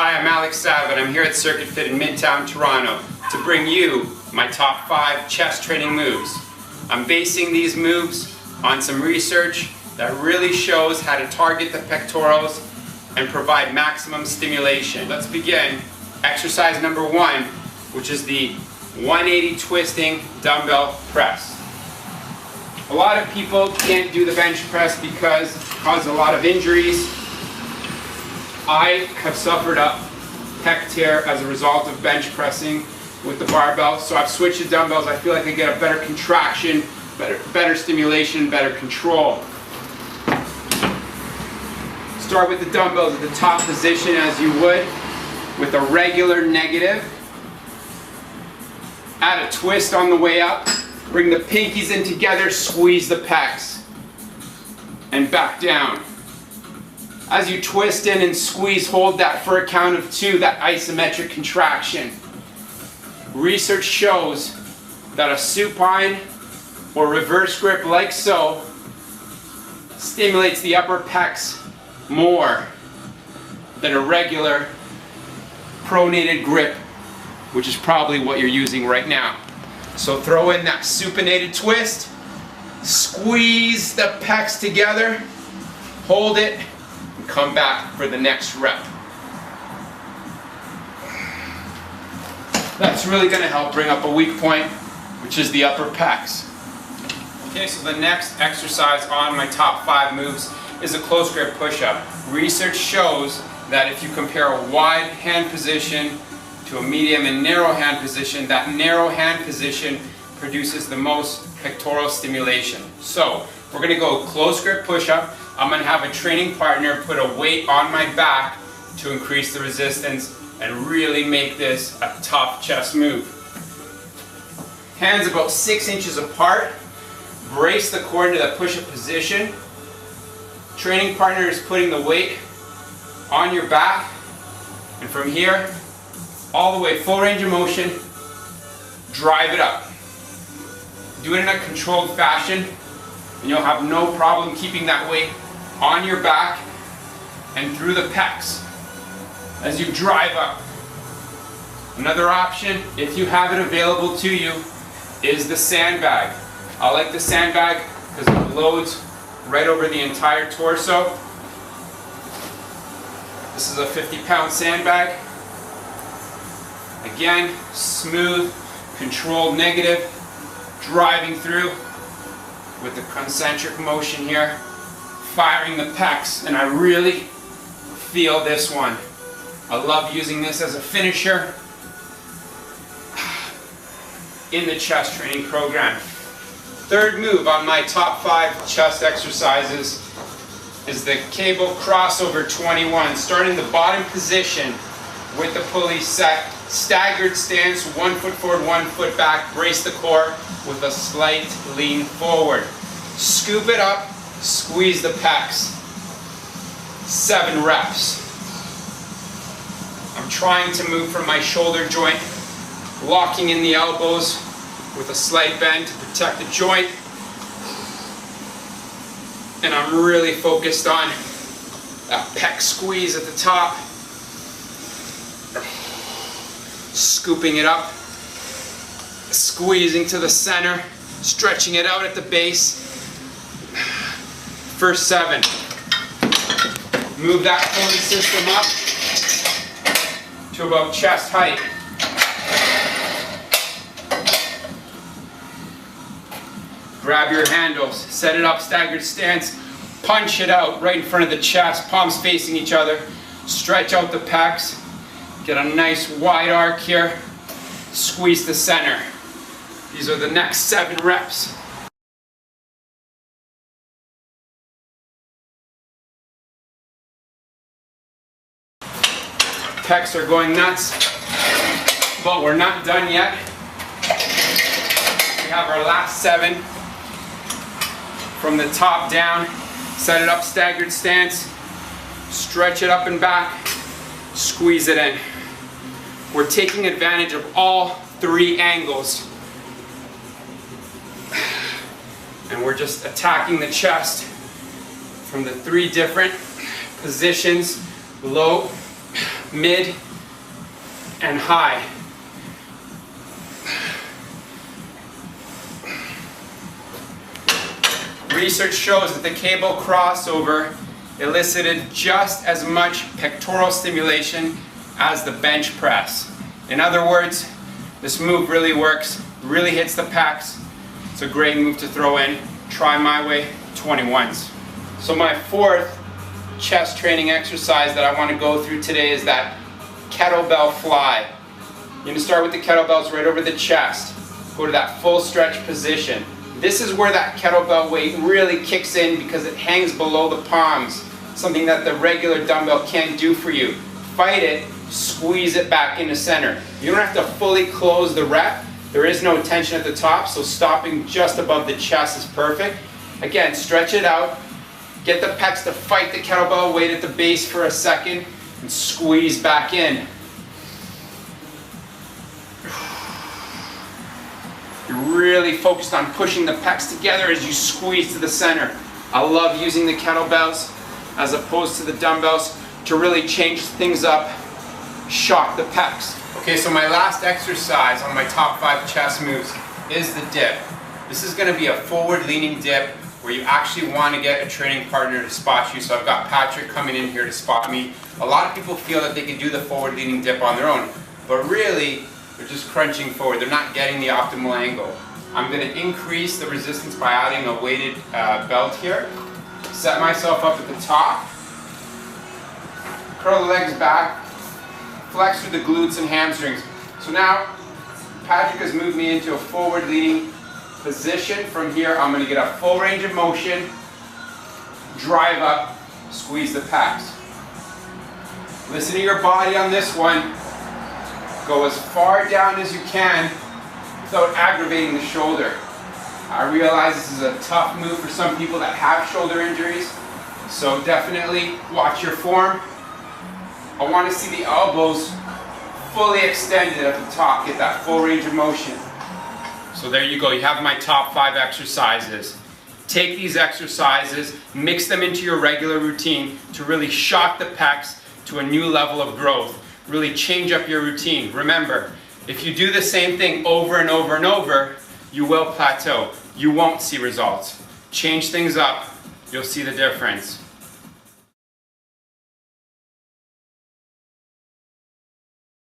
Hi, I'm Alex Sav and I'm here at Circuit Fit in Midtown Toronto to bring you my top 5 chest training moves. I'm basing these moves on some research that really shows how to target the pectorals and provide maximum stimulation. Let's begin. Exercise number 1, which is the 180 twisting dumbbell press. A lot of people can't do the bench press because it causes a lot of injuries. I have suffered a pec tear as a result of bench pressing with the barbell, so I've switched to dumbbells. I feel like I get a better contraction, better stimulation, better control. Start with the dumbbells at the top position as you would with a regular negative. Add a twist on the way up. Bring the pinkies in together, squeeze the pecs, and back down. As you twist in and squeeze, hold that for a count of 2, that isometric contraction. Research shows that a supine or reverse grip like so stimulates the upper pecs more than a regular pronated grip, which is probably what you're using right now. So throw in that supinated twist, squeeze the pecs together, hold it, and come back for the next rep. That's really going to help bring up a weak point, which is the upper pecs. Okay, so the next exercise on my top 5 moves is a close grip push-up. Research shows that if you compare a wide hand position to a medium and narrow hand position, that narrow hand position produces the most pectoral stimulation. So we're going to go close grip push-up. I'm going to have a training partner put a weight on my back to increase the resistance and really make this a tough chest move. Hands about 6 inches apart. Brace the core into that push-up position. Training partner is putting the weight on your back, and from here all the way, full range of motion, drive it up. Do it in a controlled fashion and you'll have no problem keeping that weight on your back and through the pecs as you drive up. Another option, if you have it available to you, is the sandbag. I like the sandbag because it loads right over the entire torso. This is a 50-pound sandbag. Again, smooth, controlled negative, driving through with the concentric motion here, firing the pecs, and I really feel this one. I love using this as a finisher in the chest training program. Third move on my top 5 chest exercises is the cable crossover 21. Starting the bottom position with the pulley set, staggered stance, 1 foot forward, 1 foot back, brace the core with a slight lean forward. Scoop it up, squeeze the pecs. 7 reps. I'm trying to move from my shoulder joint, locking in the elbows with a slight bend to protect the joint. And I'm really focused on that pec squeeze at the top. Scooping it up, squeezing to the center, stretching it out at the base. First 7. Move that pulley system up to about chest height. Grab your handles, set it up, staggered stance, punch it out right in front of the chest, palms facing each other. Stretch out the pecs. Get a nice wide arc here. Squeeze the center. These are the next 7 reps. Pecs are going nuts, but we're not done yet. We have our last 7. From the top down, set it up, staggered stance, stretch it up and back, squeeze it in. We're taking advantage of all 3 angles. And we're just attacking the chest from the 3 different positions: low, mid, and high. Research shows that the cable crossover elicited just as much pectoral stimulation as the bench press. In other words, this move really works, really hits the pecs. It's a great move to throw in. Try my way, 21s. So my fourth chest training exercise that I want to go through today is that kettlebell fly. You're going to start with the kettlebells right over the chest. Go to that full stretch position. This is where that kettlebell weight really kicks in because it hangs below the palms, something that the regular dumbbell can't do for you. Fight it, squeeze it back into center. You don't have to fully close the rep. There is no tension at the top, so stopping just above the chest is perfect. Again, stretch it out. Get the pecs to fight the kettlebell weight at the base for a second and squeeze back in. You're really focused on pushing the pecs together as you squeeze to the center. I love using the kettlebells as opposed to the dumbbells to really change things up, shock the pecs. Okay, so my last exercise on my top 5 chest moves is the dip. This is going to be a forward leaning dip where you actually want to get a training partner to spot you. So I've got Patrick coming in here to spot me. A lot of people feel that they can do the forward leaning dip on their own, but really they're just crunching forward. They're not getting the optimal angle. I'm going to increase the resistance by adding a weighted belt here. Set myself up at the top. Curl the legs back. Flex through the glutes and hamstrings. So now Patrick has moved me into a forward leaning position. From here I'm going to get a full range of motion, drive up, squeeze the pecs. Listen to your body on this one. Go as far down as you can without aggravating the shoulder. I realize this is a tough move for some people that have shoulder injuries, so definitely watch your form. I want to see the elbows fully extended at the top, get that full range of motion. So there you go, you have my top 5 exercises. Take these exercises, mix them into your regular routine to really shock the pecs to a new level of growth. Really change up your routine. Remember, if you do the same thing over and over and over, you will plateau. You won't see results. Change things up, you'll see the difference.